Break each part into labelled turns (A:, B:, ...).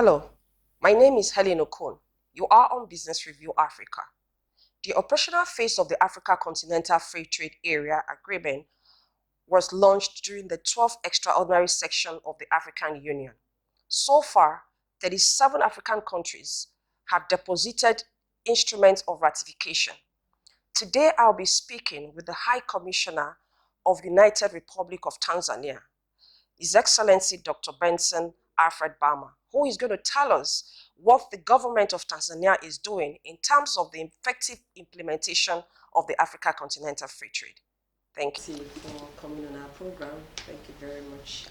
A: Hello, my name is Helen Okon. You are on Business Review Africa. The operational phase of the Africa Continental Free Trade Area Agreement was launched during the 12th extraordinary session of the African Union. So far, 37 African countries have deposited instruments of ratification. Today, I'll be speaking with the High Commissioner of the United Republic of Tanzania, His Excellency Dr. BENSON ALFRED, who is going to tell us what the government of Tanzania is doing in terms of the effective implementation of the Africa Continental Free Trade. Thank you for coming on our program. Thank you very much.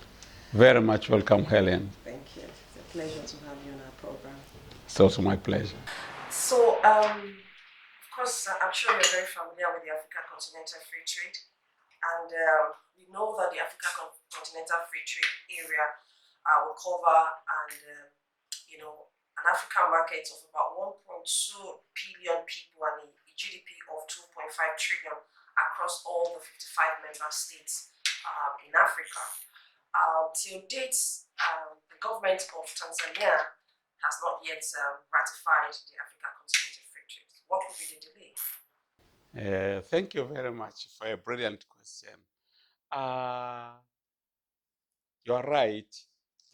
B: Very much welcome, Helen.
A: Thank you. It's a pleasure to have you on our program.
B: It's also my pleasure.
A: So, of course, I'm sure you're very familiar with the Africa Continental Free Trade. And we know that the Africa Continental Free Trade Area will cover an African market of about 1.2 billion people and a GDP of 2.5 trillion across all the 55 member states in Africa. Till date, the government of Tanzania has not yet ratified the Africa Continental Free Trade. What would be the delay?
B: Thank you very much for a brilliant question. You are right.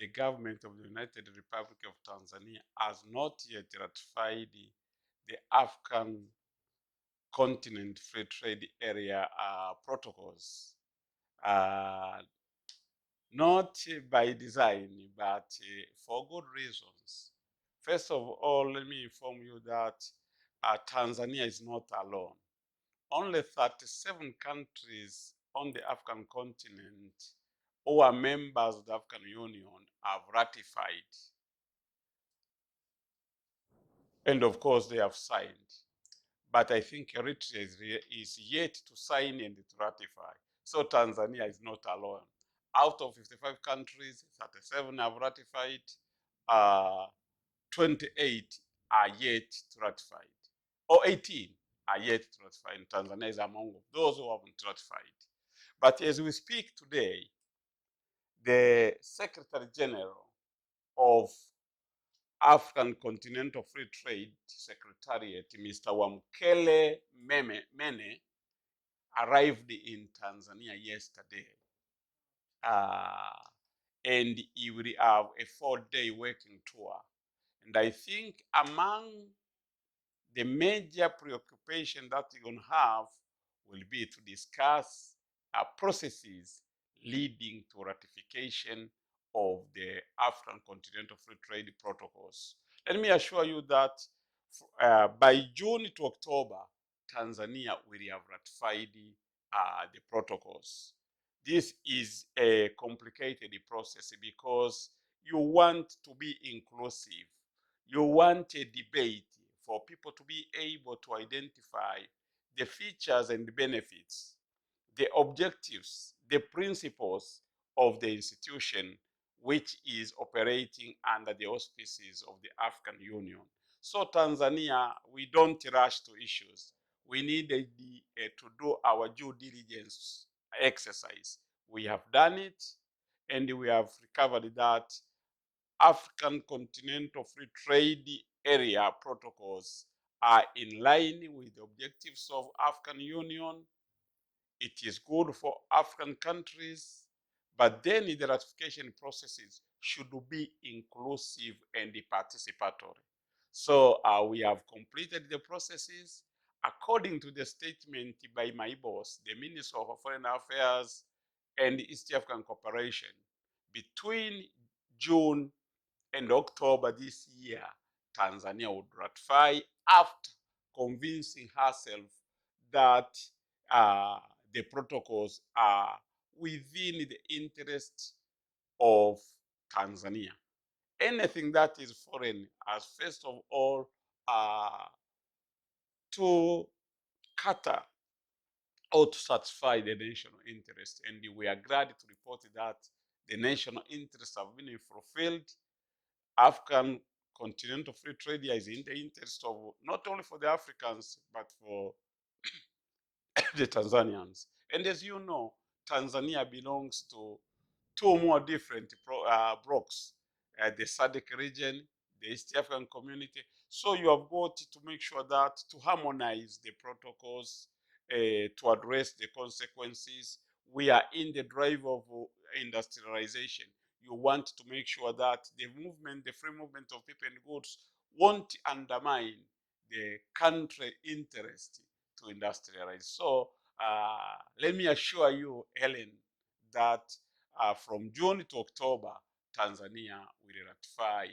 B: The government of the United Republic of Tanzania has not yet ratified the African Continent Free Trade Area protocols. Not by design, but for good reasons. First of all, let me inform you that Tanzania is not alone. Only 37 countries on the African continent who are members of the African Union have ratified. And of course, they have signed. But I think Eritrea is yet to sign and to ratify. So Tanzania is not alone. Out of 55 countries, 37 have ratified, 28 are yet to ratify, or 18 are yet to ratify, and Tanzania is among those who haven't ratified. But as we speak today, the Secretary General of African Continental Free Trade Secretariat, Mr. Wamkele Mene, arrived in Tanzania yesterday. And he will have a 4-day working tour. And I think among the major preoccupation that you're going to have will be to discuss processes leading to ratification of the African Continental Free Trade Protocols. Let me assure you that by June to October, Tanzania will have ratified the protocols. This is a complicated process because you want to be inclusive. You want a debate for people to be able to identify the features and the benefits, the objectives, the principles of the institution which is operating under the auspices of the African Union. So Tanzania, we don't rush to issues. We need to do our due diligence exercise. We have done it, and we have recovered that African Continental Free Trade Area protocols are in line with the objectives of African Union. It is good for African countries, but then the ratification processes should be inclusive and participatory. So we have completed the processes according to the statement by my boss, the Minister of Foreign Affairs and East African Cooperation. Between June and October this year, Tanzania would ratify after convincing herself that the protocols are within the interest of Tanzania. Anything that is foreign has first of all to cater or to satisfy the national interest. And we are glad to report that the national interests have been fulfilled. African Continental Free Trade is in the interest of not only for the Africans, but for the Tanzanians. And as you know, Tanzania belongs to two more different blocs. the SADC region, the East African community. So you have got to make sure that to harmonize the protocols, to address the consequences. We are in the drive of industrialization. You want to make sure that the movement, the free movement of people and goods won't undermine the country interest to industrialize. So let me assure you, Helen, that from June to October, Tanzania will ratify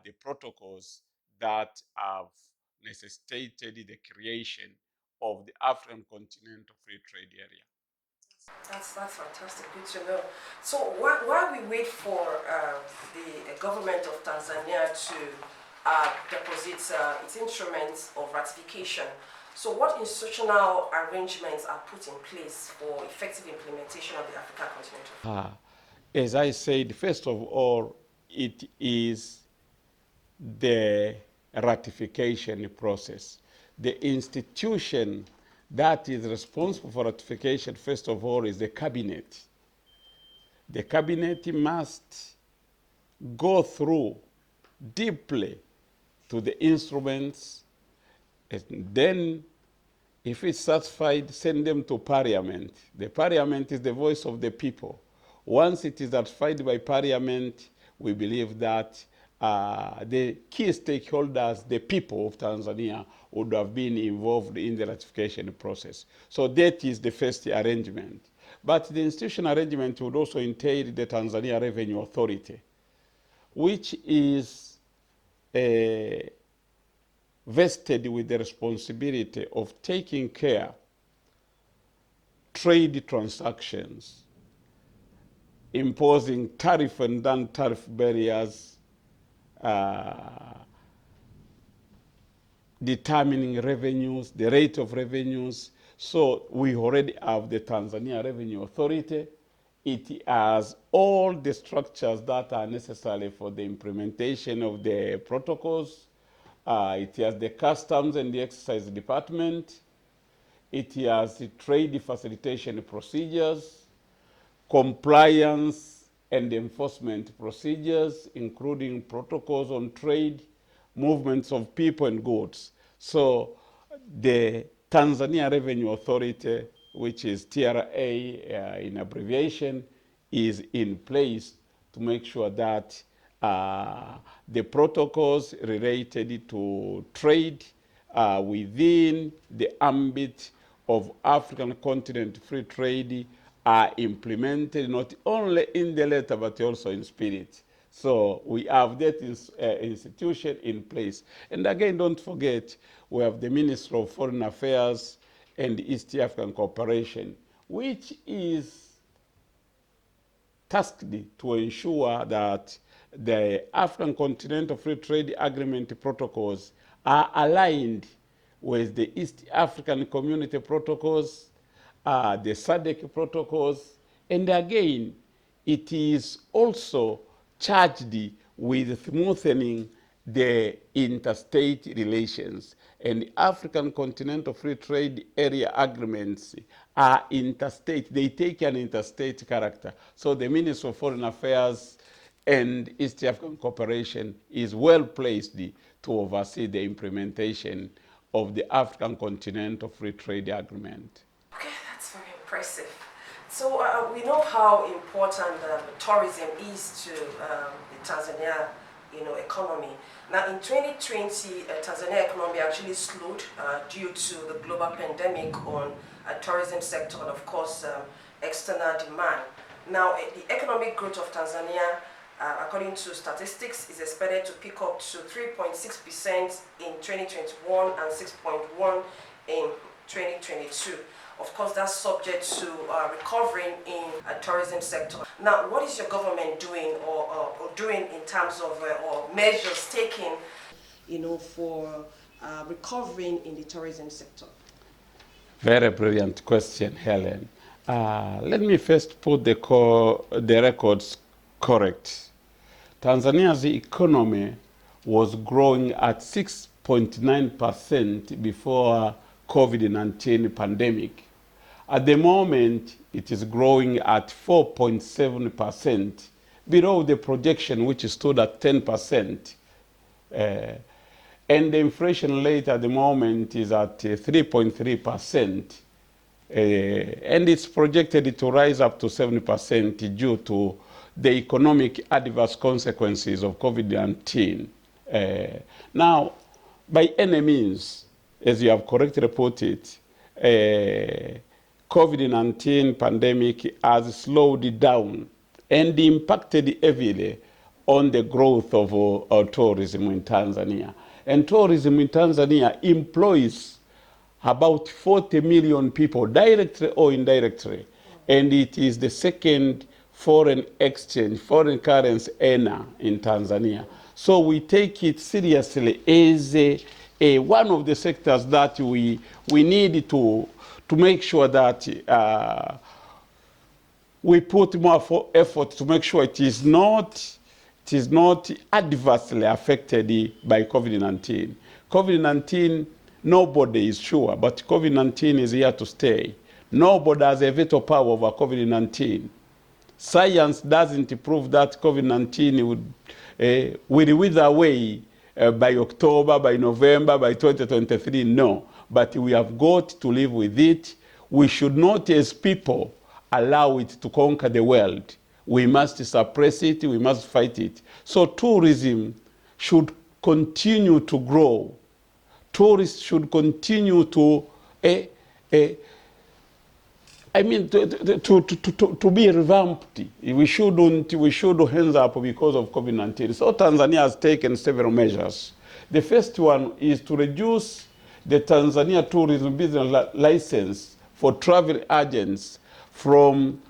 B: the protocols that have necessitated the creation of the African Continental Free Trade Area.
A: That's fantastic. Good to know. So while we wait for the government of Tanzania to deposit its instruments of ratification, so what institutional arrangements are put in place for effective implementation of the African Continental?
B: As I said, first of all, it is the ratification process. The institution that is responsible for ratification, first of all, is the cabinet. The cabinet must go through deeply to the instruments, and then if it's satisfied, send them to parliament. The parliament is the voice of the people. Once it is ratified by parliament, we believe that the key stakeholders, the people of Tanzania, would have been involved in the ratification process. So that is the first arrangement. But the institutional arrangement would also entail the Tanzania Revenue Authority, which is vested with the responsibility of taking care trade transactions, imposing tariff and non-tariff barriers, determining revenues, the rate of revenues. So we already have the Tanzania Revenue Authority. It has all the structures that are necessary for the implementation of the protocols. It has the Customs and the Excise Department. It has the trade facilitation procedures, compliance and enforcement procedures, including protocols on trade, movements of people and goods. So the Tanzania Revenue Authority, which is TRA in abbreviation, is in place to make sure that the protocols related to trade within the ambit of African continent free trade are implemented not only in the letter but also in spirit. So we have that institution in place. And again, don't forget, we have the Minister of Foreign Affairs and East African Cooperation, which is tasked to ensure that the African Continental Free Trade Agreement protocols are aligned with the East African Community protocols, the SADC protocols, and again, it is also charged with smoothening the interstate relations. And African Continental Free Trade Area agreements are interstate. They take an interstate character. So the Minister of Foreign Affairs and East African Cooperation is well placed to oversee the implementation of the African Continental Free Trade Agreement.
A: Okay, that's very impressive. So we know how important tourism is to the Tanzania, economy. Now, in 2020, Tanzania economy actually slowed due to the global pandemic on tourism sector and, of course, external demand. Now, the economic growth of Tanzania, according to statistics, is expected to pick up to 3.6% in 2021 and 6.1% in 2022. Of course, that's subject to recovering in tourism sector. Now, what is your government doing or doing in terms of or measures taken, for recovering in the tourism sector?
B: Very brilliant question, Helen. Let me first put the records correct. Tanzania's economy was growing at 6.9% before COVID-19 pandemic. At the moment, it is growing at 4.7%. below the projection, which stood at 10%. And the inflation rate at the moment is at 3.3%. And it's projected to rise up to 7% due to the economic adverse consequences of COVID-19. Now, by any means, as you have correctly reported, COVID-19 pandemic has slowed down and impacted heavily on the growth of tourism in Tanzania. And tourism in Tanzania employs about 40 million people, directly or indirectly. And it is the second foreign exchange, foreign currency earner in Tanzania. So we take it seriously as one of the sectors that we need to make sure that we put more effort to make sure it is not adversely affected by COVID-19. COVID-19, nobody is sure, but COVID-19 is here to stay. Nobody has a veto power over COVID-19. Science doesn't prove that COVID-19 will wither away by October, by November, by 2023. No, but we have got to live with it. We should not, as people, allow it to conquer the world. We must suppress it, we must fight it. So tourism should continue to grow. Tourists should continue to, to be revamped. We should hands up because of COVID-19. So Tanzania has taken several measures. The first one is to reduce the Tanzania tourism business license for travel agents from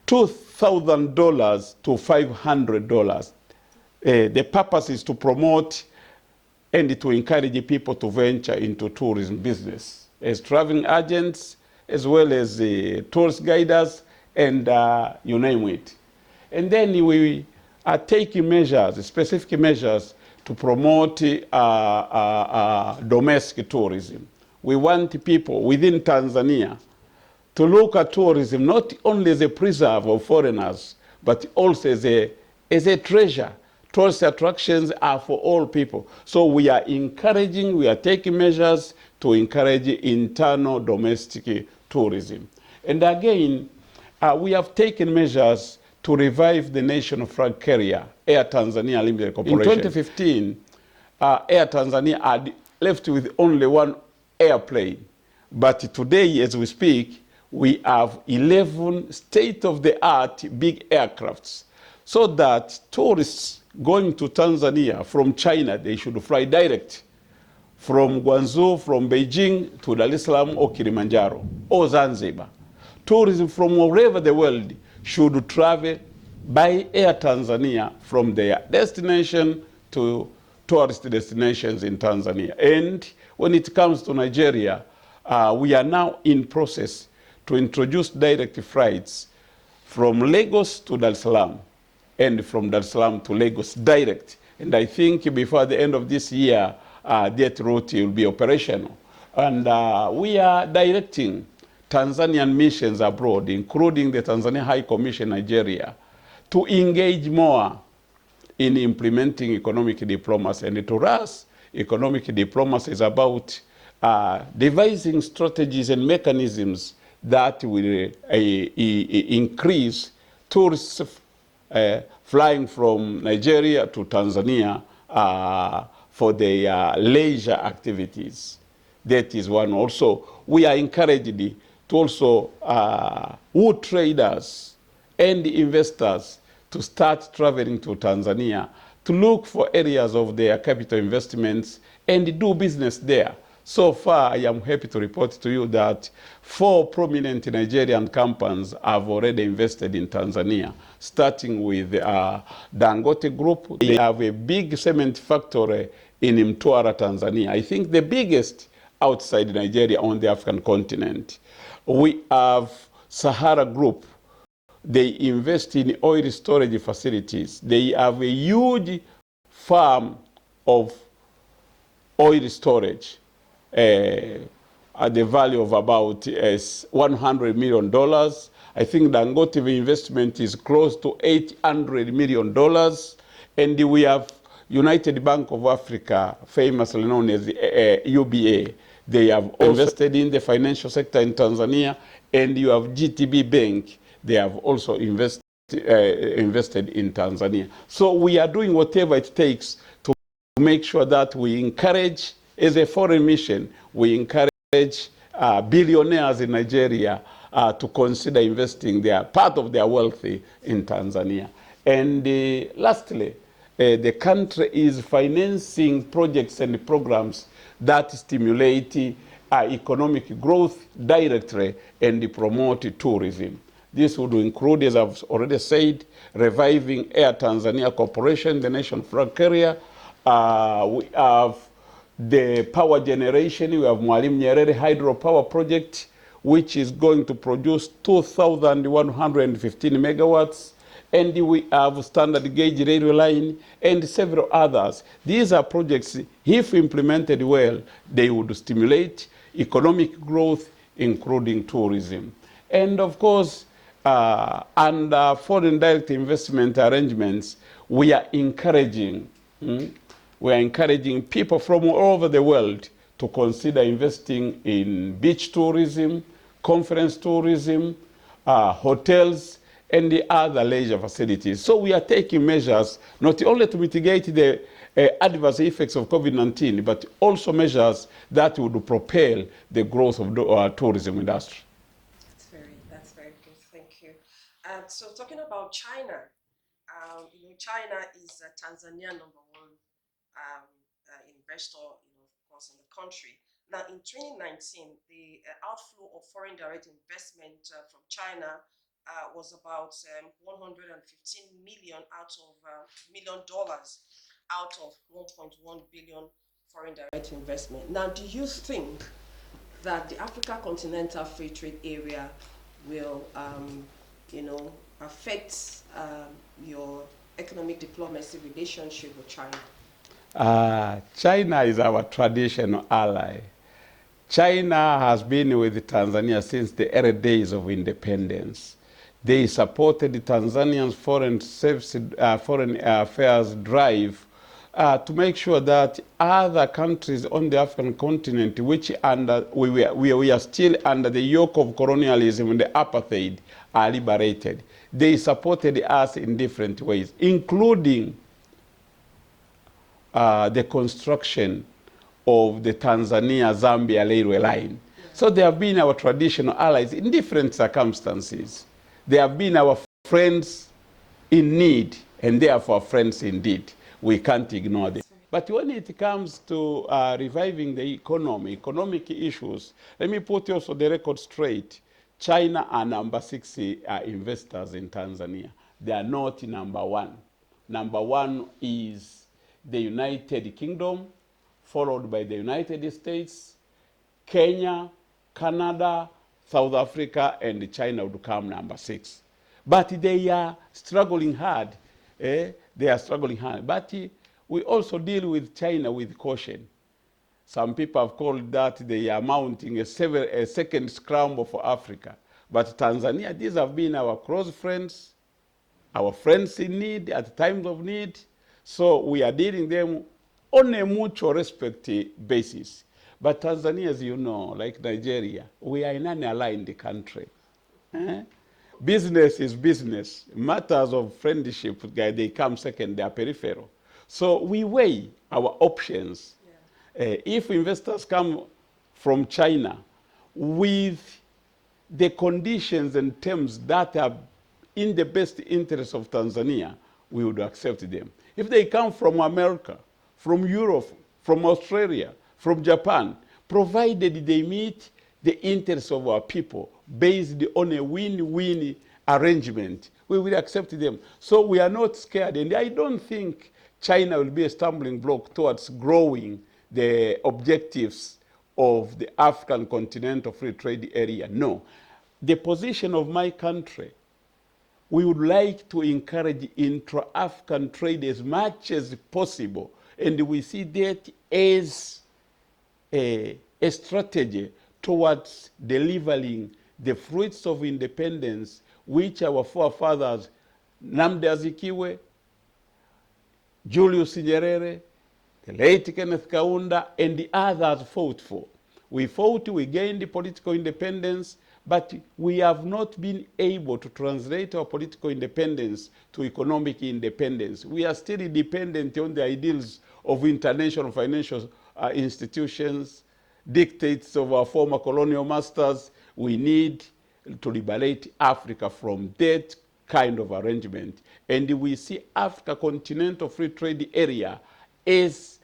B: $2,000 to $500. The purpose is to promote and to encourage people to venture into tourism business as traveling agents, as well as tourist guiders, and you name it. And then we are taking measures, specific measures, to promote domestic tourism. We want people within Tanzania to look at tourism not only as a preserve of foreigners, but also as a treasure. Tourist attractions are for all people. So we are taking measures to encourage internal domestic tourism. And again, we have taken measures to revive the national flag carrier, Air Tanzania Limited Corporation. In 2015, Air Tanzania had left with only one airplane. But today, as we speak, we have 11 state-of-the-art big aircrafts, so that tourists going to Tanzania from China, they should fly direct from Guangzhou, from Beijing to Dar es Salaam or Kilimanjaro or Zanzibar. Tourism from all over the world should travel by Air Tanzania from their destination to tourist destinations in Tanzania. And when it comes to Nigeria, we are now in process to introduce direct flights from Lagos to Dar es Salaam and from Dar es Salaam to Lagos direct. And I think before the end of this year, that route will be operational. And we are directing Tanzanian missions abroad, including the Tanzania High Commission Nigeria, to engage more in implementing economic diplomacy. And to us, economic diplomacy is about devising strategies and mechanisms that will increase tourists flying from Nigeria to Tanzania for their leisure activities. That is one. Also, we are encouraged to also wood traders and investors to start traveling to Tanzania to look for areas of their capital investments and do business there. So far, I am happy to report to you that 4 prominent Nigerian companies have already invested in Tanzania, starting with Dangote Group. They have a big cement factory in Mtwara, Tanzania. I think the biggest outside Nigeria on the African continent. We have Sahara Group. They invest in oil storage facilities. They have a huge farm of oil storage. at the value of about $100 million. I think Dangote investment is close to $800 million. And we have United Bank of Africa, famously known as UBA. They have also invested in the financial sector in Tanzania. And you have GTB Bank. They have also invested in Tanzania. So we are doing whatever it takes to make sure that we encourage, as a foreign mission, we encourage billionaires in Nigeria to consider investing part of their wealth in Tanzania. And lastly, the country is financing projects and programs that stimulate economic growth directly and promote tourism. This would include, as I've already said, reviving Air Tanzania Corporation, the nation flag carrier. We have the power generation. We have Mwalimu Nyerere hydropower project, which is going to produce 2,115 megawatts. And we have standard gauge railway line and several others. These are projects, if implemented well, they would stimulate economic growth, including tourism. And of course, under foreign direct investment arrangements, we are encouraging people from all over the world to consider investing in beach tourism, conference tourism, hotels, and the other leisure facilities. So we are taking measures not only to mitigate the adverse effects of COVID-19, but also measures that would propel the growth of the tourism industry.
A: That's very good. Thank you. So talking about China, China is Tanzania #1 investor, of course, in the country. Now, in 2019, the outflow of foreign direct investment from China was about 115 million out of $1.1 billion foreign direct investment. Now, do you think that the Africa Continental Free Trade Area will, affect your economic diplomacy relationship with China?
B: China is our traditional ally. China has been with Tanzania since the early days of independence. They supported the Tanzanians' foreign affairs drive to make sure that other countries on the African continent, which we are still under the yoke of colonialism and the apartheid, are liberated. They supported us in different ways, including the construction of the Tanzania-Zambia railway line. So they have been our traditional allies in different circumstances. They have been our friends in need, and therefore friends indeed. We can't ignore them. But when it comes to reviving the economic issues, let me put also the record straight. China are number 6 investors in Tanzania. They are not number 1. Number 1 is the United Kingdom, followed by the United States, Kenya, Canada, South Africa, and China would come number 6. But they are struggling hard. They are struggling hard. But we also deal with China with caution. Some people have called that they are mounting a second scramble for Africa. But Tanzania, these have been our close friends, our friends in need at times of need. So we are dealing them on a mutual respect basis. But Tanzania, as you know, like Nigeria, we are in an aligned country. Business is business. Matters of friendship, they come second, they are peripheral. So we weigh our options. If investors come from China with the conditions and terms that are in the best interest of Tanzania, we would accept them. If they come from America, from Europe, from Australia, from Japan, provided they meet the interests of our people based on a win-win arrangement, we will accept them. So we are not scared. And I don't think China will be a stumbling block towards growing the objectives of the African Continental Free Trade Area. No. The position of my country, we would like to encourage intra-African trade as much as possible. And we see that as a strategy towards delivering the fruits of independence which our forefathers, Nnamdi Azikiwe, Julius Nyerere, the late Kenneth Kaunda, and the others fought for. We fought, we gained political independence, but we have not been able to translate our political independence to economic independence. We are still dependent on the ideals of international financial institutions, dictates of our former colonial masters. We need to liberate Africa from that kind of arrangement. And we see Africa Continental Free Trade Area as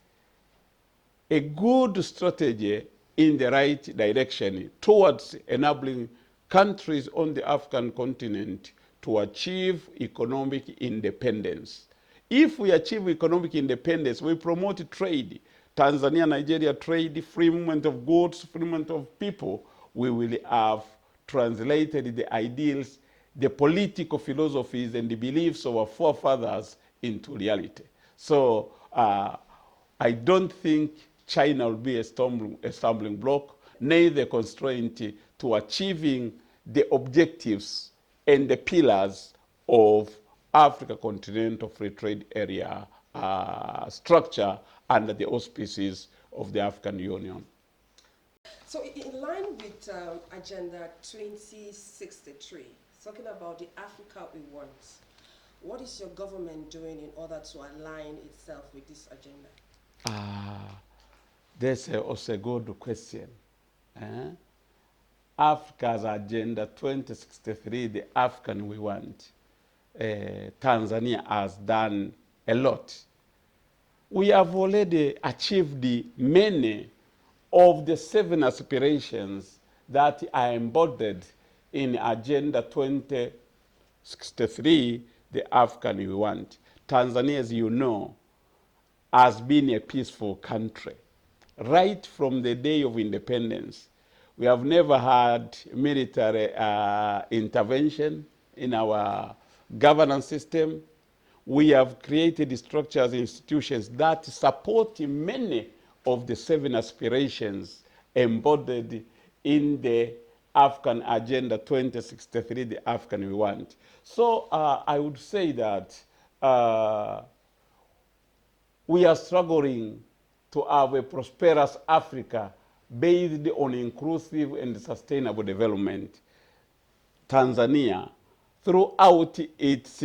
B: a good strategy in the right direction towards enabling countries on the African continent to achieve economic independence. If we achieve economic independence, we promote trade, Tanzania-Nigeria trade, free movement of goods, free movement of people, we will have translated the ideals, the political philosophies, and the beliefs of our forefathers into reality. So I don't think China will be a stumbling block, neither constraint to achieving the objectives and the pillars of Africa Continental Free Trade Area structure under the auspices of the African Union.
A: So, in line with Agenda 2063, talking about the Africa we want, what is your government doing in order to align itself with this agenda?
B: That's also a good question. Eh? Africa's Agenda 2063, the African we want, Tanzania has done a lot. We have already achieved many of the 7 aspirations that are embodied in Agenda 2063, the African we want. Tanzania, as you know, has been a peaceful country. Right from the day of independence, we have never had military intervention in our governance system. We have created structures, institutions that support many of the 7 aspirations embodied in the African Agenda 2063, the African we want. So I would say that we are struggling to have a prosperous Africa based on inclusive and sustainable development. Tanzania, throughout its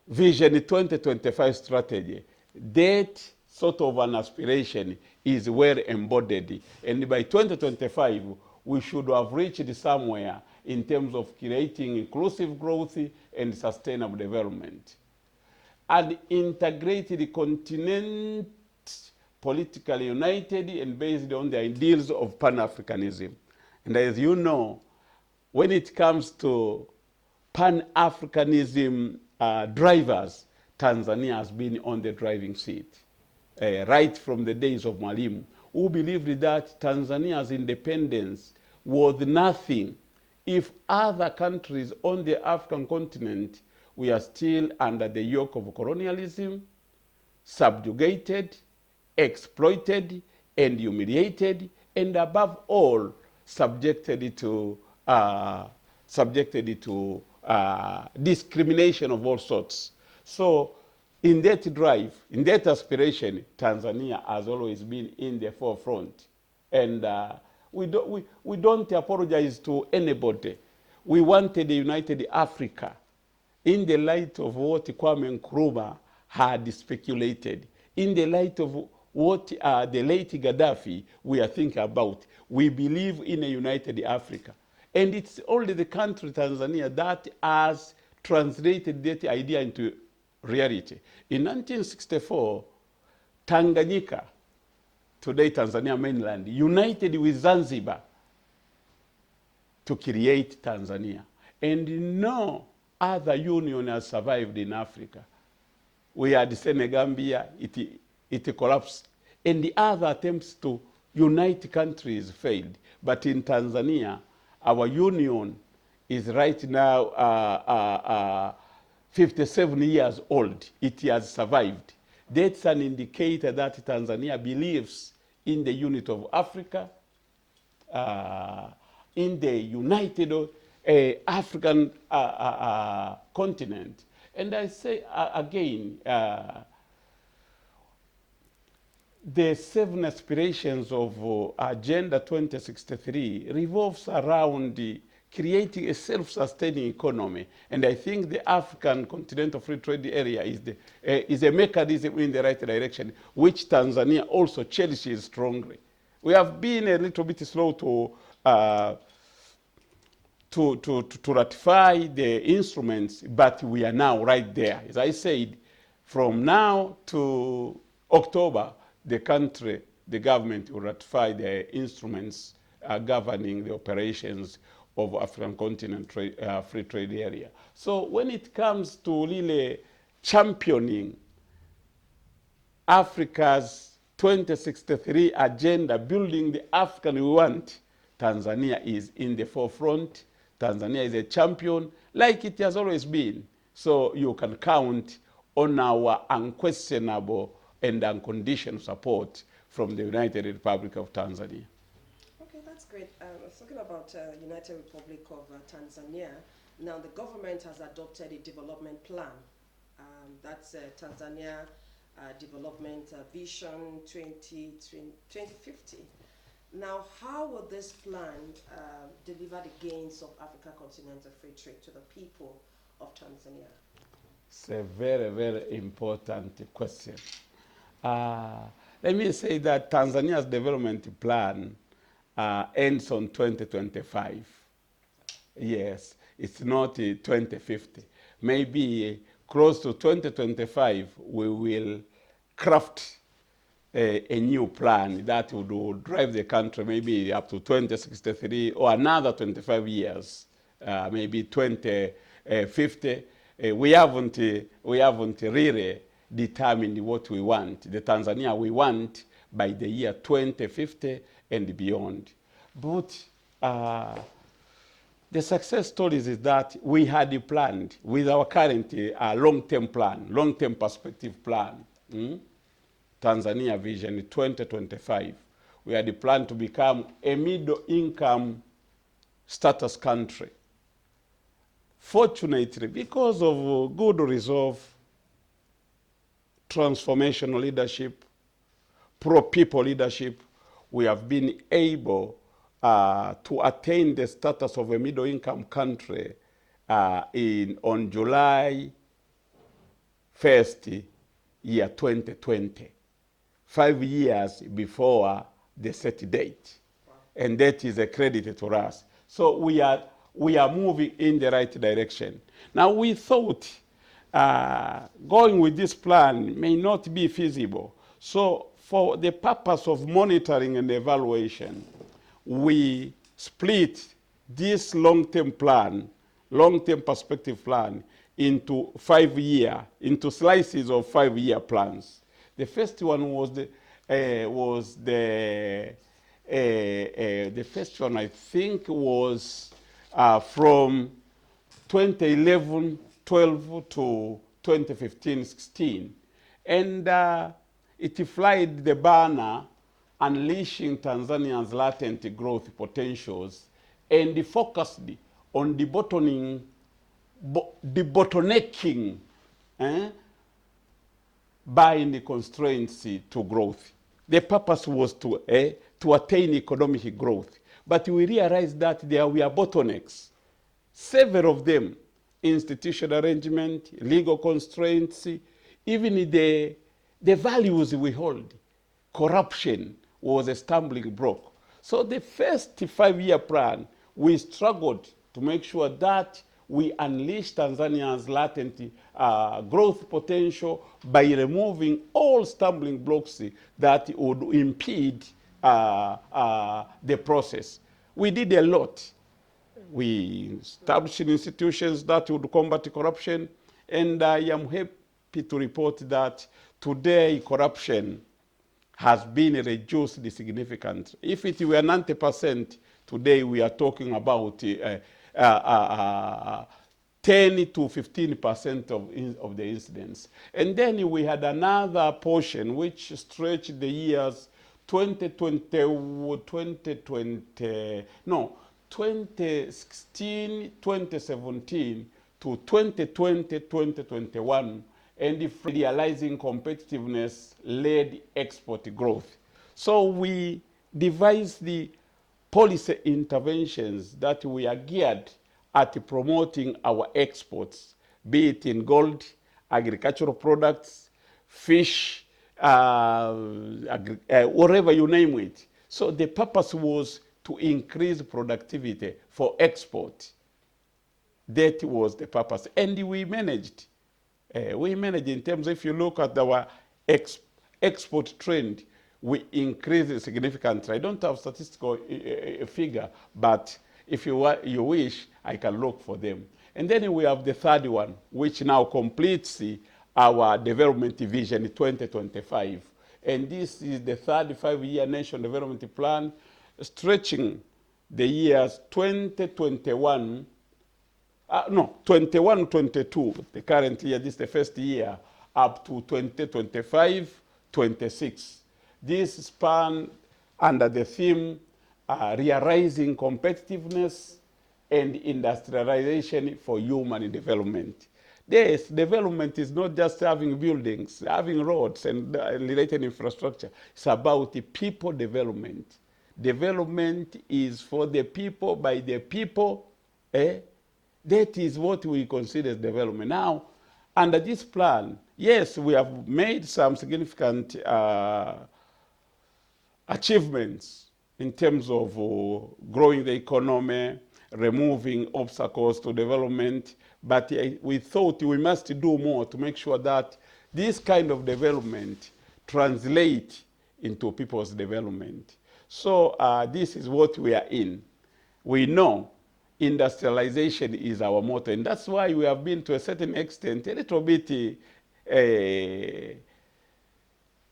B: Vision 2025 strategy, that sort of an aspiration is well embodied. And by 2025, we should have reached somewhere in terms of creating inclusive growth and sustainable development. An integrated continent, politically united and based on the ideals of Pan-Africanism. And as you know, when it comes to Pan-Africanism drivers, Tanzania has been on the driving seat, right from the days of Mwalimu, who believed that Tanzania's independence was nothing if other countries on the African continent were still under the yoke of colonialism, subjugated, exploited, and humiliated, and above all, subjected to discrimination of all sorts. So in that drive, in that aspiration, Tanzania has always been in the forefront. And we don't apologize to anybody. We wanted a united Africa in the light of what Kwame Nkrumah had speculated, in the light of what the late Gaddafi we are thinking about. We believe in a united Africa. And it's only the country, Tanzania, that has translated that idea into reality. In 1964, Tanganyika, today Tanzania mainland, united with Zanzibar to create Tanzania. And no other union has survived in Africa. We had Senegambia, it collapsed. And the other attempts to unite countries failed. But in Tanzania, our union is right now 57 years old. It has survived. That's an indicator that Tanzania believes in the unity of Africa, in the United African continent. And I say again, the seven aspirations of Agenda 2063 revolves around creating a self-sustaining economy. And I think the African Continental Free Trade Area is a mechanism in the right direction, which Tanzania also cherishes strongly. We have been a little bit slow to ratify the instruments, but we are now right there. As I said, from now to October, the government will ratify the instruments governing the operations of African Continent Free Trade Area. So when it comes to really championing Africa's 2063 agenda, building the African we want, Tanzania is in the forefront. Tanzania is a champion, like it has always been. So you can count on our unquestionable and unconditional support from the United Republic of Tanzania.
A: Okay, that's great. I was talking about United Republic of Tanzania. Now, the government has adopted a development plan. That's Tanzania Development Vision 2050. Now, how will this plan deliver the gains of Africa Continental Free Trade to the people of Tanzania?
B: It's a very, very important question. Uh, Let me say that Tanzania's development plan ends on 2025. Yes, it's not 2050. Maybe close to 2025, we will craft a new plan that would drive the country maybe up to 2063 or another 25 years, maybe 2050. We haven't really determined what we want, the Tanzania we want by the year 2050 and beyond. But the success stories is that we had planned with our current long-term plan, long-term perspective plan, Tanzania Vision 2025. We had planned to become a middle-income status country. Fortunately, because of good resolve, transformational leadership, pro-people leadership, we have been able to attain the status of a middle-income country on July 1st, year 2020, 5 years before the set date.
A: Wow.
B: And that is a credit to us. So we are moving in the right direction. Now we thought going with this plan may not be feasible. So for the purpose of monitoring and evaluation, we split this long-term plan, long-term perspective plan, into into slices of 5-year plans. The first one was the first one I think was from 2011-12 to 2015-16. And it flagged the BANA, unleashing Tanzania's latent growth potentials, and focused on debottlenecking bind constraints to growth. The purpose was to attain economic growth. But we realized that there were bottlenecks, several of them: institutional arrangement, legal constraints, even the values we hold. Corruption was a stumbling block. So the first 5-year plan, we struggled to make sure that we unleash Tanzania's latent growth potential by removing all stumbling blocks that would impede the process. We did a lot. We established institutions that would combat corruption, and I am happy to report that today corruption has been reduced significantly. If it were 90%, today we are talking about 10 to 15% of the incidents. And then we had another portion which stretched the years 2016, 2017 to 2020, 2021, and if realizing competitiveness led export growth. So we devised the policy interventions that we are geared at promoting our exports, be it in gold, agricultural products, fish, whatever you name it. So the purpose was to increase productivity for export. That was the purpose. And we managed. We managed in terms, if you look at our export trend, we increased significantly. I don't have statistical figure, but if you wish, I can look for them. And then we have the third one, which now completes our development vision 2025. And this is the third five-year National Development Plan, stretching the years 2021 21, 22, the current year, this is the first year, up to 2025, 26. This span under the theme, realizing competitiveness and industrialization for human development. This development is not just having buildings, having roads and related infrastructure. It's about the people development. Development is for the people, by the people, That is what we consider development. Now, under this plan, yes, we have made some significant achievements in terms of growing the economy, removing obstacles to development, but we thought we must do more to make sure that this kind of development translate into people's development. So this is what we are in. We know industrialization is our motto, and that's why we have been, to a certain extent, a little bit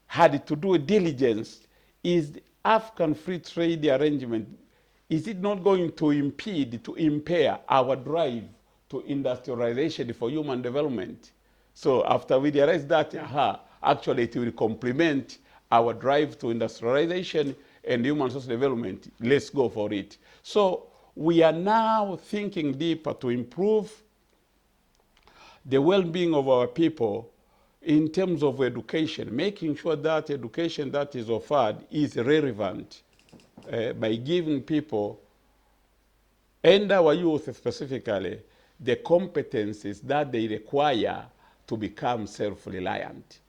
B: had to do diligence. Is the African free trade arrangement, is it not going to impede, to impair our drive to industrialization for human development? So after we realized that, actually it will complement our drive to industrialization and human social development. Let's go for it. So we are now thinking deeper to improve the well-being of our people in terms of education, making sure that education that is offered is relevant by giving people, and our youth specifically, the competencies that they require to become self-reliant.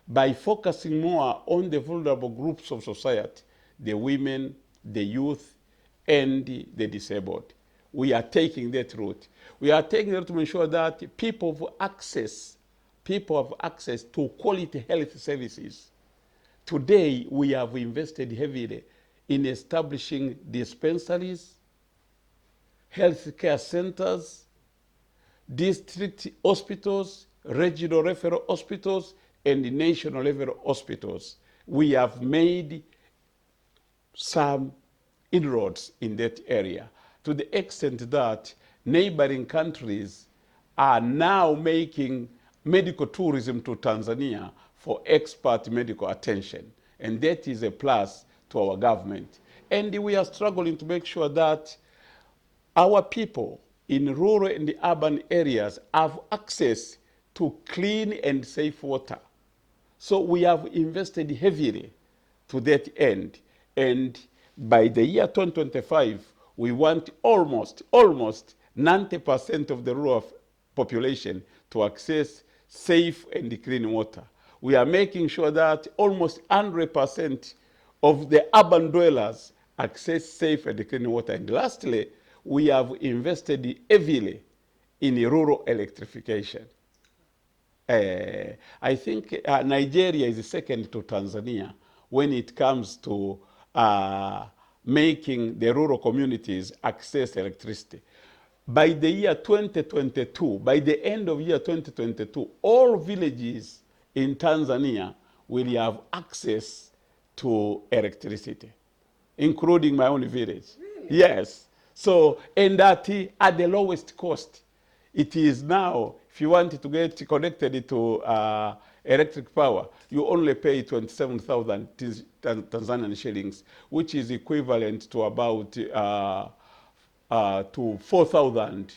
B: By focusing more on the vulnerable groups of society, the women, the youth, and the disabled. We are taking that route. We are taking it to ensure that people have access to quality health services. Today, we have invested heavily in establishing dispensaries, healthcare centers, district hospitals, regional referral hospitals, and national level hospitals. We have made some inroads in that area, to the extent that neighboring countries are now making medical tourism to Tanzania for expert medical attention. And that is a plus to our government. And we are struggling to make sure that our people in rural and urban areas have access to clean and safe water. So we have invested heavily to that end. And by the year 2025, we want almost 90% of the rural population to access safe and clean water. We are making sure that almost 100% of the urban dwellers access safe and clean water. And lastly, we have invested heavily in rural electrification. I think Nigeria is second to Tanzania when it comes to making the rural communities access electricity. By the year 2022, by the end of year 2022, all villages in Tanzania will have access to electricity, including my own village. Really? Yes. So, and that at the lowest cost. It is now, if you want to get connected to electric power, you only pay 27,000 Tanzanian shillings, which is equivalent to about to 4,000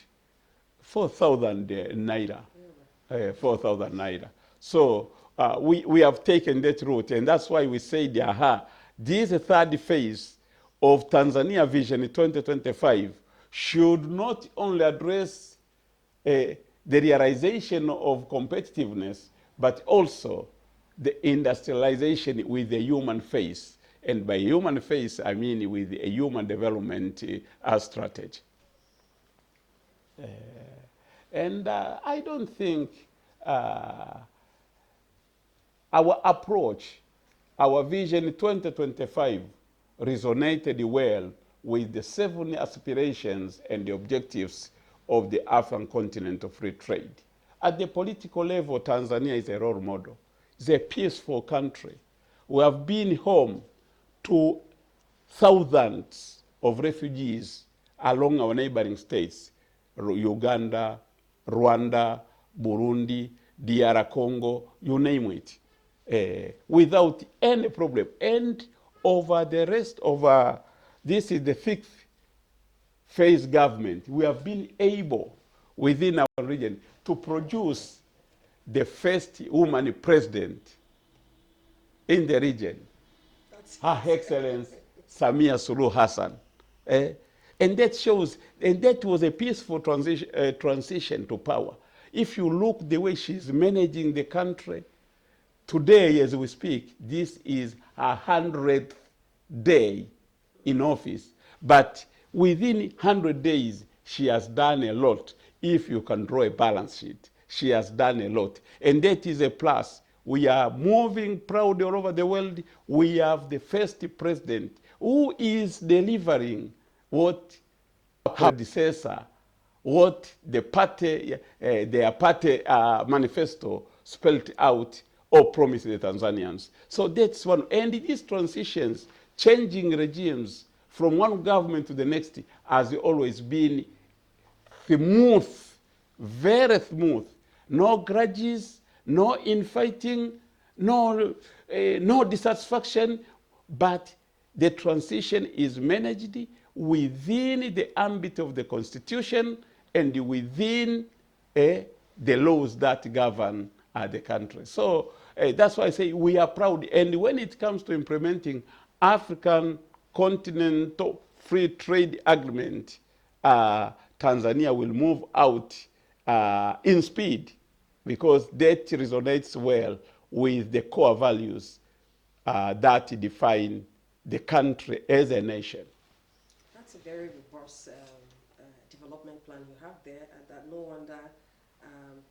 B: naira. 4,000 naira. So we have taken that route, and that's why we said, aha, this third phase of Tanzania Vision 2025 should not only address the realization of competitiveness, but also the industrialization with the human face. And by human face, I mean with a human development strategy. And I don't think our approach, our Vision 2025 resonated well with the 7 aspirations and the objectives of the African continent of free trade. At the political level, Tanzania is a role model. It's a peaceful country. We have been home to thousands of refugees along our neighboring states, Uganda, Rwanda, Burundi, DR Congo, you name it, without any problem. And over the rest of, this is the 6th phase government, we have been able within our region to produce the first woman president in the region, Her Excellency Samia Suluhu Hassan. And that shows, and that was a peaceful transition to power. If you look the way she's managing the country, today as we speak, this is her 100th day in office. But within 100 days, she has done a lot. If you can draw a balance sheet, she has done a lot. And that is a plus. We are moving proud all over the world. We have the first president who is delivering what her predecessor, what the party, their party manifesto spelled out or promised the Tanzanians. So that's one. And these transitions, changing regimes from one government to the next, has always been smooth, very smooth. No grudges, no infighting, no dissatisfaction, but the transition is managed within the ambit of the Constitution and within the laws that govern the country. So that's why I say we are proud. And when it comes to implementing African continental free trade agreement, Tanzania will move out in speed, because that resonates well with the core values that define the country as a nation.
A: That's a very robust development plan you have there, and that no wonder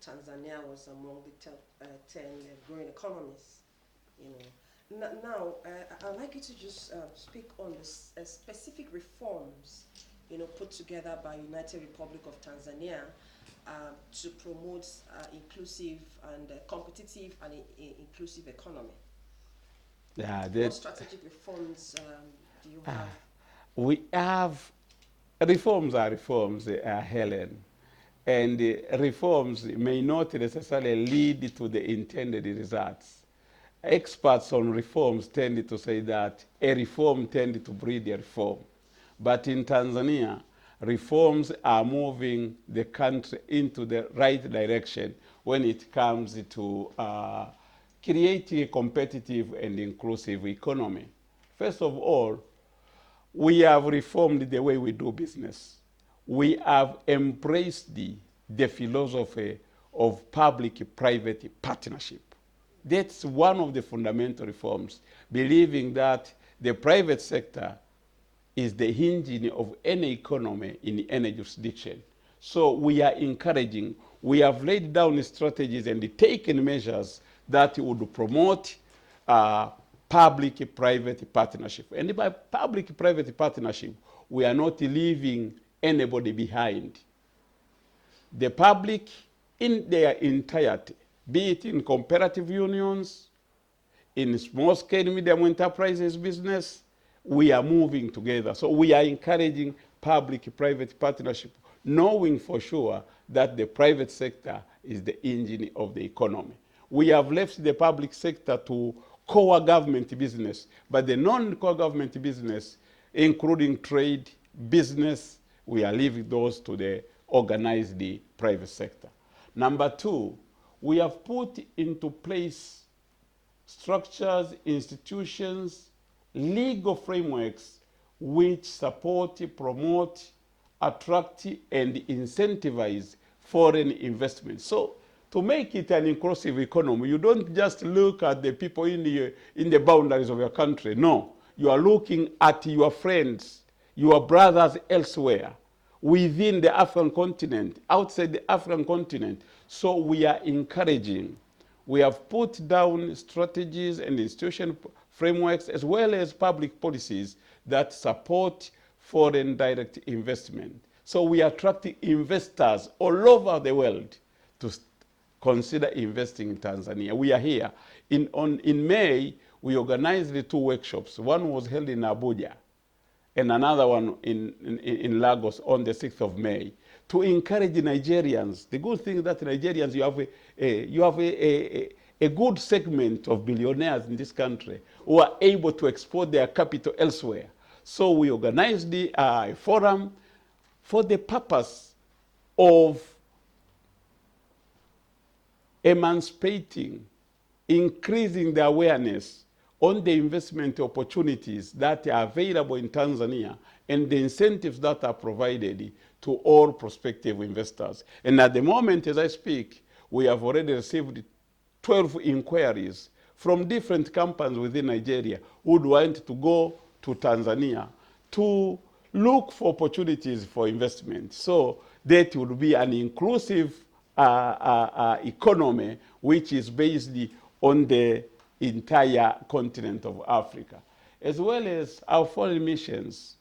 A: Tanzania was among the top 10 growing economies. You know, now I'd like you to just speak on the specific reforms, put together by United Republic of Tanzania to promote inclusive and competitive and inclusive economy.
B: Yeah,
A: what strategic reforms do you have?
B: We have reforms are reforms, Helen, and reforms may not necessarily lead to the intended results. Experts on reforms tend to say that a reform tends to breed a reform. But in Tanzania, reforms are moving the country into the right direction when it comes to creating a competitive and inclusive economy. First of all, we have reformed the way we do business. We have embraced the philosophy of public-private partnership. That's one of the fundamental reforms, believing that the private sector is the engine of any economy in any jurisdiction. So we are encouraging, we have laid down strategies and taken measures that would promote public-private partnership. And by public-private partnership, we are not leaving anybody behind. The public in their entirety, be it in cooperative unions, in small-scale medium enterprises business, we are moving together. So we are encouraging public-private partnership, knowing for sure that the private sector is the engine of the economy. We have left the public sector to core government business, but the non-core government business, including trade, business, we are leaving those to the organized private sector. Number two, we have put into place structures, institutions, legal frameworks which support, promote, attract, and incentivize foreign investment. So to make it an inclusive economy, you don't just look at the people in the boundaries of your country. No, you are looking at your friends, your brothers elsewhere, within the African continent, outside the African continent. So we are encouraging. We have put down strategies and institution frameworks as well as public policies that support foreign direct investment. So we are attracting investors all over the world to consider investing in Tanzania. We are here. In May, we organized the two workshops. One was held in Abuja, and another one in Lagos on the 6th of May, to encourage Nigerians. The good thing is that Nigerians, you have a good segment of billionaires in this country who are able to export their capital elsewhere. So we organized the forum for the purpose of emancipating, increasing the awareness on the investment opportunities that are available in Tanzania and the incentives that are provided to all prospective investors. And at the moment, as I speak, we have already received 12 inquiries from different companies within Nigeria who would want to go to Tanzania to look for opportunities for investment. So that would be an inclusive economy which is based on the entire continent of Africa, as well as our foreign missions,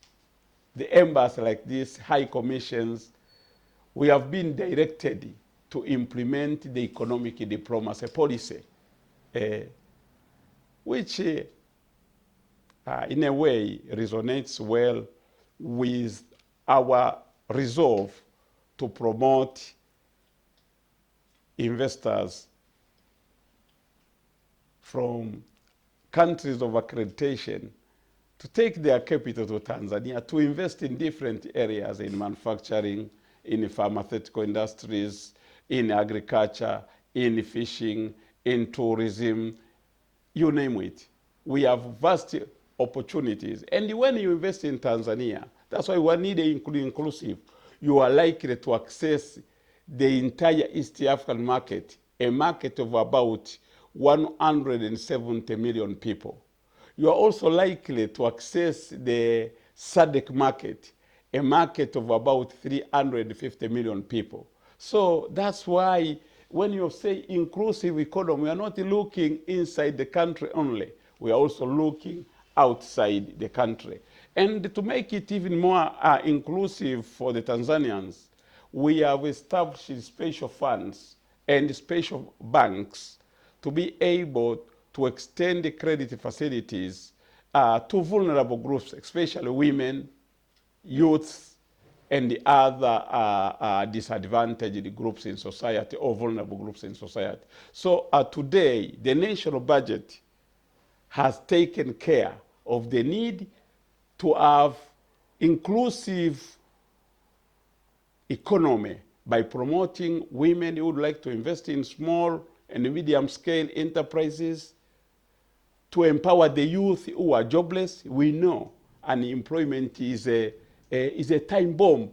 B: the embassy like this, high commissions. We have been directed to implement the economic diplomacy policy, which in a way resonates well with our resolve to promote investors from countries of accreditation to take their capital to Tanzania to invest in different areas, in manufacturing, in pharmaceutical industries, in agriculture, in fishing, in tourism, you name it. We have vast opportunities. And when you invest in Tanzania, that's why we need inclusive. You are likely to access the entire East African market, a market of about 170 million people. You are also likely to access the SADC market, a market of about 350 million people. So that's why when you say inclusive economy, we are not looking inside the country only. We are also looking outside the country. And to make it even more inclusive for the Tanzanians, we have established special funds and special banks to be able to extend the credit facilities to vulnerable groups, especially women, youths, and the other disadvantaged groups in society or vulnerable groups in society. So today, the national budget has taken care of the need to have inclusive economy by promoting women who would like to invest in small and medium-scale enterprises, to empower the youth who are jobless. We know unemployment is a time bomb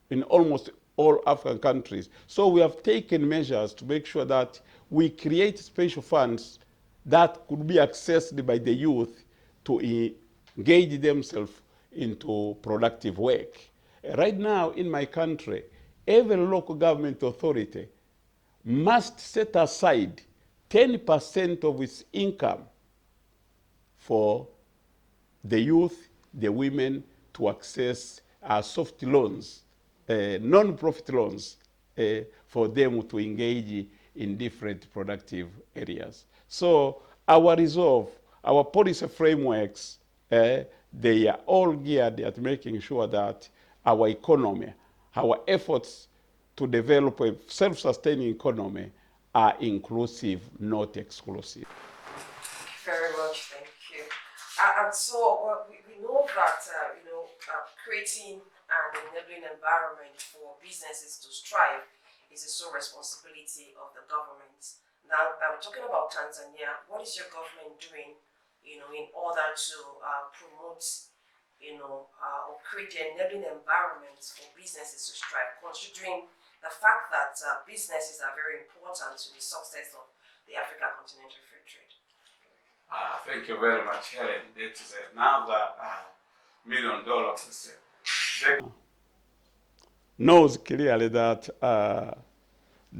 B: in almost all African countries. So we have taken measures to make sure that we create special funds that could be accessed by the youth to engage themselves into productive work. Right now in my country, every local government authority must set aside 10% of its income for the youth, the women, to access soft loans, non-profit loans, for them to engage in different productive areas. So our resolve, our policy frameworks, they are all geared at making sure that our economy, our efforts to develop a self-sustaining economy are inclusive, not exclusive.
A: Very much, thank you. And so we know that creating an enabling environment for businesses to strive is a sole responsibility of the government. Now, talking about Tanzania, what is your government doing, in order to promote, or create the enabling environments for businesses to strive, considering the fact that businesses are very important to the success of the African Continental Free Trade?
B: Thank you very much, Helen. That is another $1 million question. Knows clearly that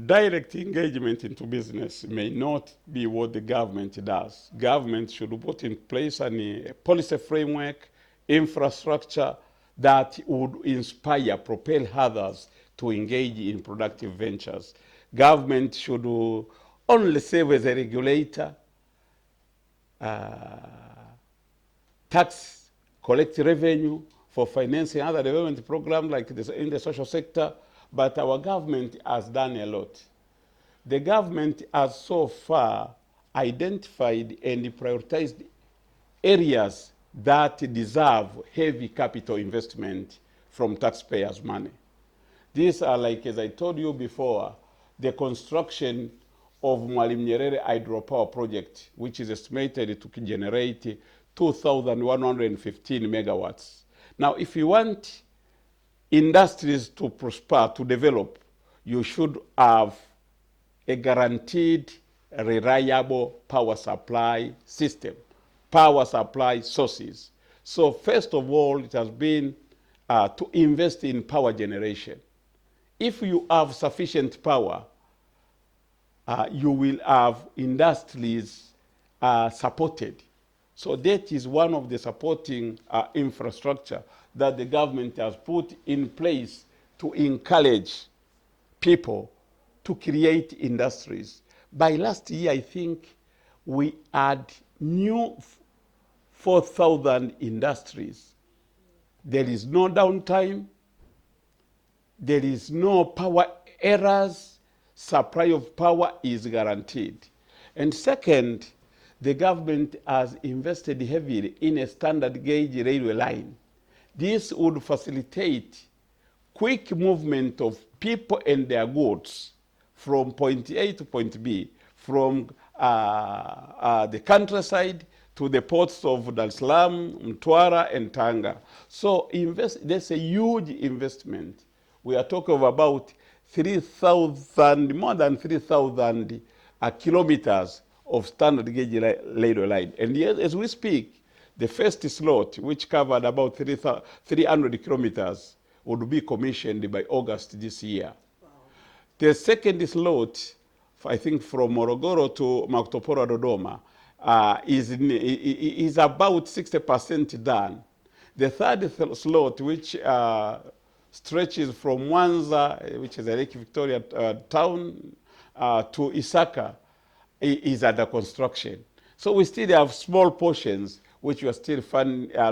B: direct engagement into business may not be what the government does. Government should put in place a policy framework, infrastructure that would inspire, propel others to engage in productive ventures. Government should only serve as a regulator, tax, collect revenue for financing other development programs like this in the social sector, but our government has done a lot. The government has so far identified and prioritized areas that deserve heavy capital investment from taxpayers' money. These are, like, as I told you before, the construction of Mwalimu Nyerere hydropower project, which is estimated to generate 2,115 megawatts. Now, if you want industries to prosper, to develop, you should have a guaranteed, reliable power supply system, power supply sources. So first of all, it has been to invest in power generation. If you have sufficient power, you will have industries supported. So that is one of the supporting infrastructure that the government has put in place to encourage people to create industries. By last year, I think we had new 4,000 industries. There is no downtime. There is no power errors. Supply of power is guaranteed. And second, the government has invested heavily in a standard gauge railway line. This would facilitate quick movement of people and their goods from point A to point B, from the countryside to the ports of Dar es Salaam, Mtwara, and Tanga. So there's a huge investment. We are talking of about 3,000, more than 3,000 kilometers of standard gauge railway line. And yet, as we speak, the first slot, which covered about 300 kilometers, would be commissioned by August this year. Wow. The second slot, I think from Morogoro to Makutopora Dodoma, is about 60% done. The third slot, which stretches from Mwanza, which is a Lake Victoria town, to Isaka, is under construction. So we still have small portions which we are still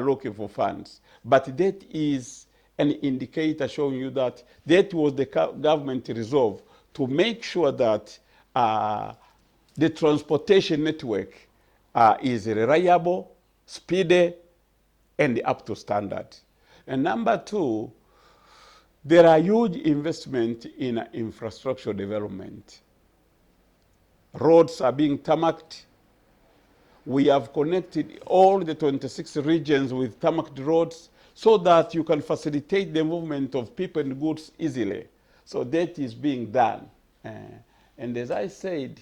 B: looking for funds. But that is an indicator showing you that that was the government resolve to make sure that the transportation network is reliable, speedy, and up to standard. And number two, there are huge investment in infrastructure development. Roads are being tarmacked. We have connected all the 26 regions with tarmacked roads so that you can facilitate the movement of people and goods easily. So that is being done. And as I said,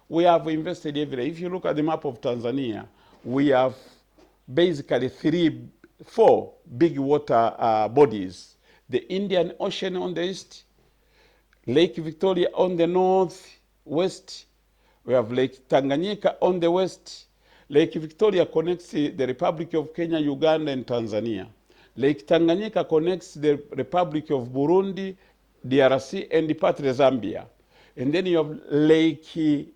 B: we have invested heavily. If you look at the map of Tanzania, we have basically 4 big water bodies. The Indian Ocean on the east, Lake Victoria on the northwest, we have Lake Tanganyika on the west. Lake Victoria connects the Republic of Kenya, Uganda, and Tanzania. Lake Tanganyika connects the Republic of Burundi, DRC, and partly Zambia. And then you have Lake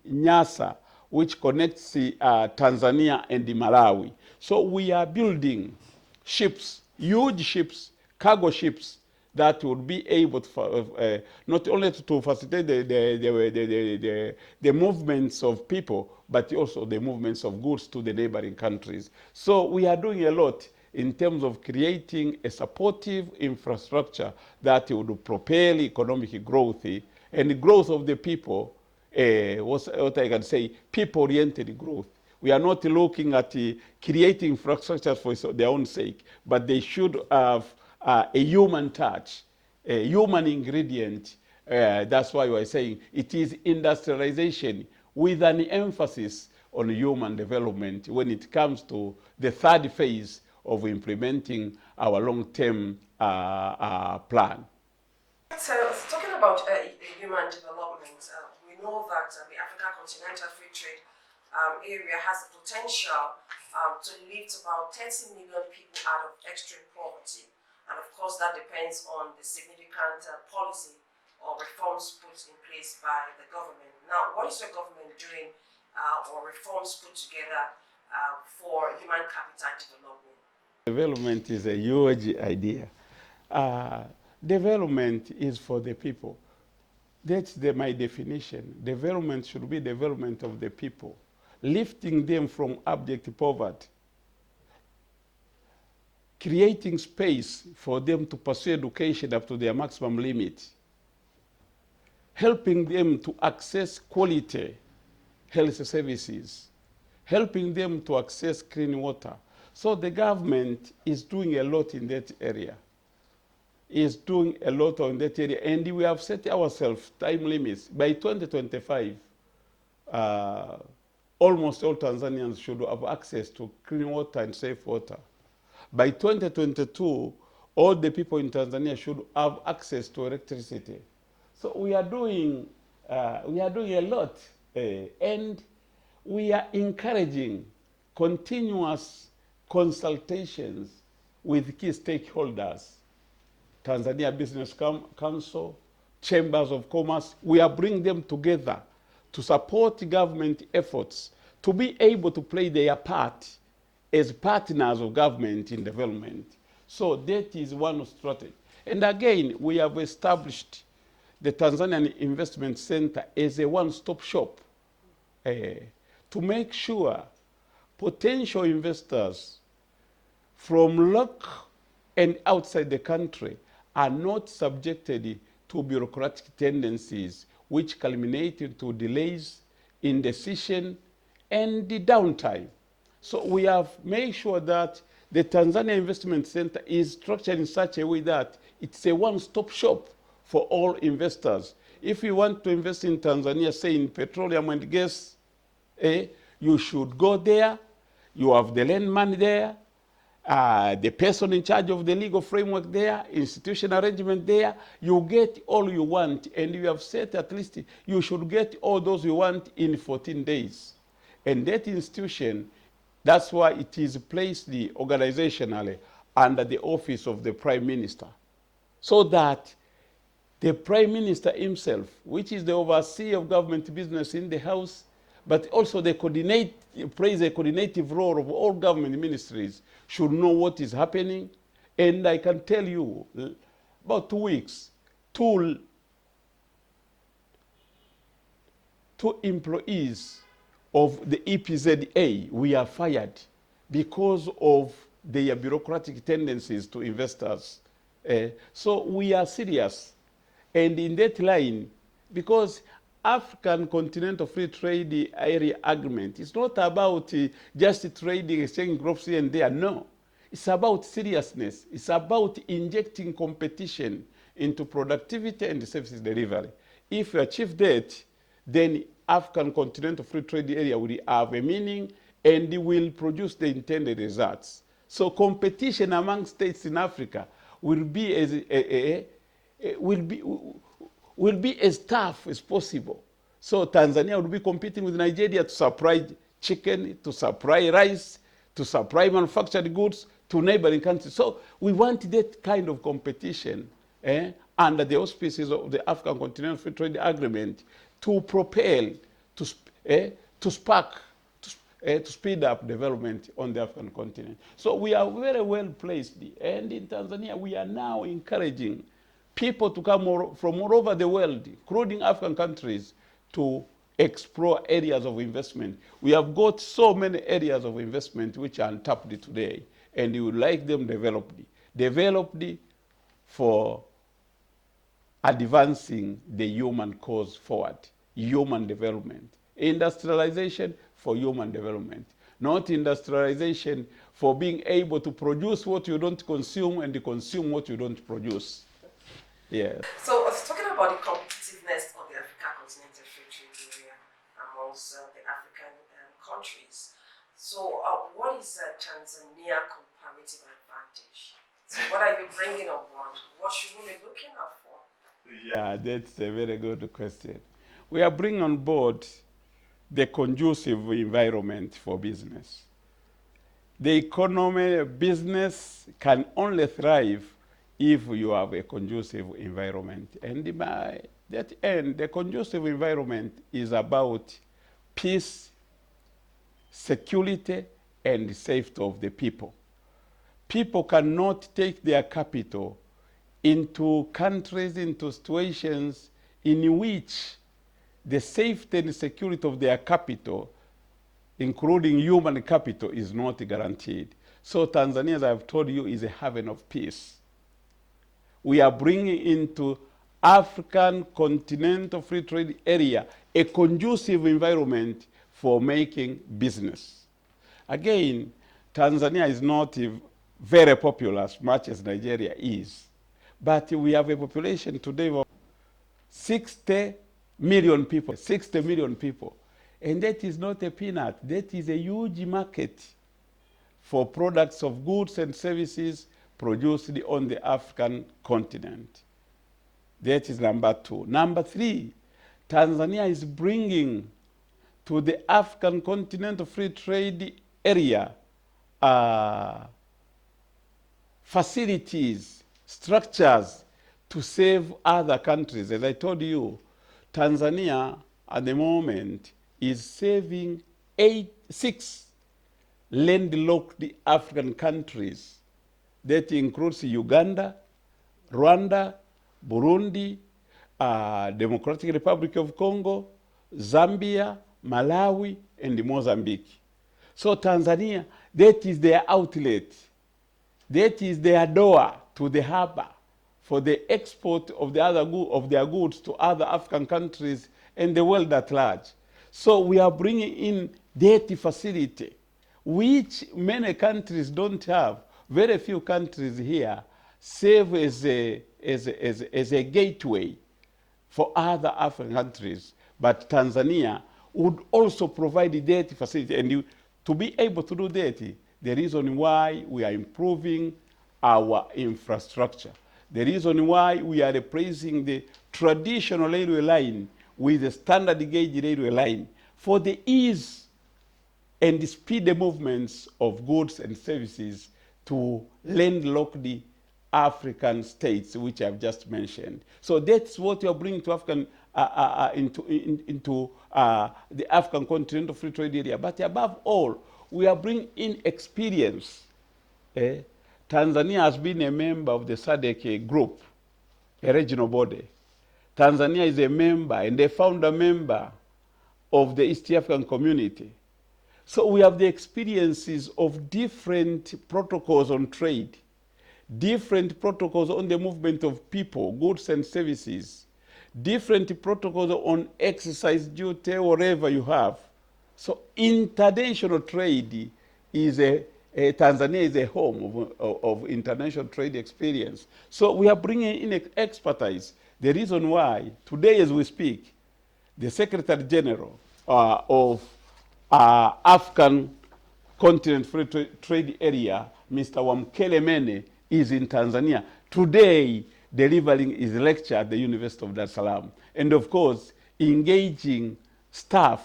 B: Nyasa, which connects Tanzania and Malawi. So we are building ships, huge ships, cargo ships, that would be able to not only to facilitate the movements of people, but also the movements of goods to the neighboring countries. So we are doing a lot in terms of creating a supportive infrastructure that would propel economic growth and the growth of the people, what I can say, people-oriented growth. We are not looking at creating infrastructures for their own sake, but they should have a human touch, a human ingredient. That's why we're saying it is industrialization with an emphasis on human development when it comes to the third phase of implementing our long-term plan.
A: So, talking about human development, we know that the Africa Continental Free Trade area has the potential to lift about 30 million people out of extreme poverty. And of course, that depends on the significant policy or reforms put in place by the government. Now, what is your government doing or reforms put together for human capital development?
B: Development is a huge idea. Development is for the people. That's my definition. Development should be development of the people, lifting them from abject poverty, creating space for them to pursue education up to their maximum limit, helping them to access quality health services, helping them to access clean water. So the government is doing a lot in that area. Is doing a lot on that area, and we have set ourselves time limits. By 2025, almost all Tanzanians should have access to clean water and safe water. By 2022, all the people in Tanzania should have access to electricity. So we are doing a lot, and we are encouraging continuous consultations with key stakeholders. Tanzania Business Council, Chambers of Commerce, we are bringing them together to support government efforts to be able to play their part as partners of government in development. So that is one strategy. And again, we have established the Tanzanian Investment Center as a one-stop shop to make sure potential investors from local and outside the country are not subjected to bureaucratic tendencies which culminate into delays in decision and the downtime. So we have made sure that the Tanzania Investment Center is structured in such a way that it's a one-stop shop for all investors. If you want to invest in Tanzania, say in petroleum and gas, you should go there. You have the land money there, the person in charge of the legal framework there, institutional arrangement there. You get all you want, and you have said at least you should get all those you want in 14 days. And that institution, that's why it is placed organizationally under the office of the Prime Minister, so that the Prime Minister himself, which is the overseer of government business in the House, but also plays a coordinative role of all government ministries, should know what is happening. And I can tell you, about 2 weeks, two employees of the EPZA were fired because of their bureaucratic tendencies to investors. So we are serious. And in that line, because African Continental Free Trade Area Agreement is not about just trading, exchanging crops here and there. No. It's about seriousness. It's about injecting competition into productivity and services delivery. If you achieve that, then African Continental Free Trade Area will have a meaning and will produce the intended results. So competition among states in Africa will be as tough as possible. So Tanzania will be competing with Nigeria to supply chicken, to supply rice, to supply manufactured goods to neighboring countries. So we want that kind of competition under the auspices of the African Continental Free Trade Agreement to propel, to spark, to speed up development on the African continent. So we are very well placed. And in Tanzania, we are now encouraging people to come from all over the world, including African countries, to explore areas of investment. We have got so many areas of investment which are untapped today, and we would like them developed for advancing the human cause forward, human development. Industrialization for human development, not industrialization for being able to produce what you don't consume and consume what you don't produce. Yeah.
A: So, talking about the competitiveness of the African continental free trade area amongst the African countries. So, what is Tanzania comparative advantage? So, what are you bringing on board? What should we be looking out for?
B: Yeah, that's a very good question. We are bringing on board the conducive environment for business. The economy, business can only thrive if you have a conducive environment. And by that end, the conducive environment is about peace, security, and safety of the people. People cannot take their capital into countries, into situations in which the safety and security of their capital, including human capital, is not guaranteed. So Tanzania, as I've told you, is a haven of peace. We are bringing into African continental free trade area a conducive environment for making business. Again, Tanzania is not very popular as much as Nigeria is, but we have a population today of 60 million people, 60 million people. And that is not a peanut. That is a huge market for products of goods and services produced on the African continent. That is number two. Number three, Tanzania is bringing to the African continental free trade area facilities, structures to save other countries. As I told you, Tanzania at the moment is saving 6 landlocked African countries. That includes Uganda, Rwanda, Burundi, Democratic Republic of Congo, Zambia, Malawi, and Mozambique. So Tanzania, that is their outlet. That is their door to the harbor for the export of their goods to other African countries and the world at large. So we are bringing in that facility, which many countries don't have. Very few countries here serve as a gateway for other African countries. But Tanzania would also provide that facility. And to be able to do that, the reason why we are improving our infrastructure, the reason why we are replacing the traditional railway line with the standard gauge railway line for the ease and the speed movements of goods and services to landlocked African states, which I've just mentioned. So that's what you're bringing to African into the African continental free trade area. But above all, we are bringing in experience. Tanzania has been a member of the SADC group, a regional body. Tanzania is a member and a founder member of the East African community. So we have the experiences of different protocols on trade, different protocols on the movement of people, goods and services, different protocols on exercise duty, whatever you have. So international trade is Tanzania is a home of international trade experience. So we are bringing in expertise. The reason why, today as we speak, the Secretary General of African Continent Free Trade Area, Mr. Wamkele Mene, is in Tanzania today delivering his lecture at the University of Dar es Salaam. And of course, engaging staff,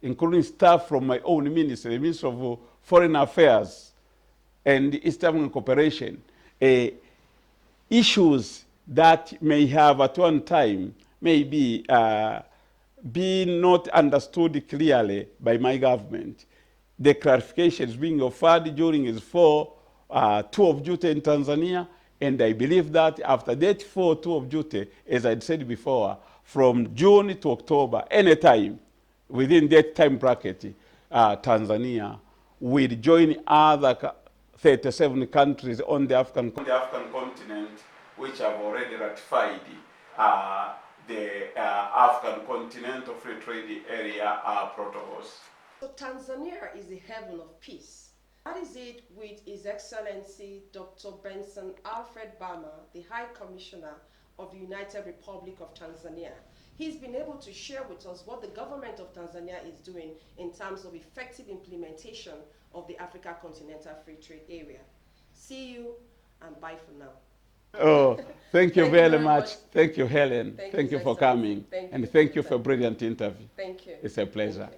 B: including staff from my own ministry, the Ministry of Foreign Affairs and East African Cooperation, issues that may have at one time maybe been not understood clearly by my government. The clarifications being offered during his tour of duty in Tanzania And I believe that after that 4 tour of duty, as I said before, from June to October, anytime within that time bracket, Tanzania will join other 37 countries on the African continent which have already ratified the African Continental Free Trade Area protocols.
A: So Tanzania is the heaven of peace. That is it with His Excellency Dr. BENSON ALFRED BANA, the High Commissioner of the United Republic of Tanzania. He's been able to share with us what the government of Tanzania is doing in terms of effective implementation of the Africa Continental Free Trade Area. See you and bye for now.
B: Oh, thank you
A: Thank you
B: very
A: very
B: much.
A: much.
B: Thank you, Helen.
A: Thank
B: Thank
A: you,
B: you for
A: Excellency.
B: coming.
A: Thank you
B: And
A: for
B: thank
A: your
B: you for a
A: time.
B: brilliant interview.
A: Thank you.
B: It's a pleasure.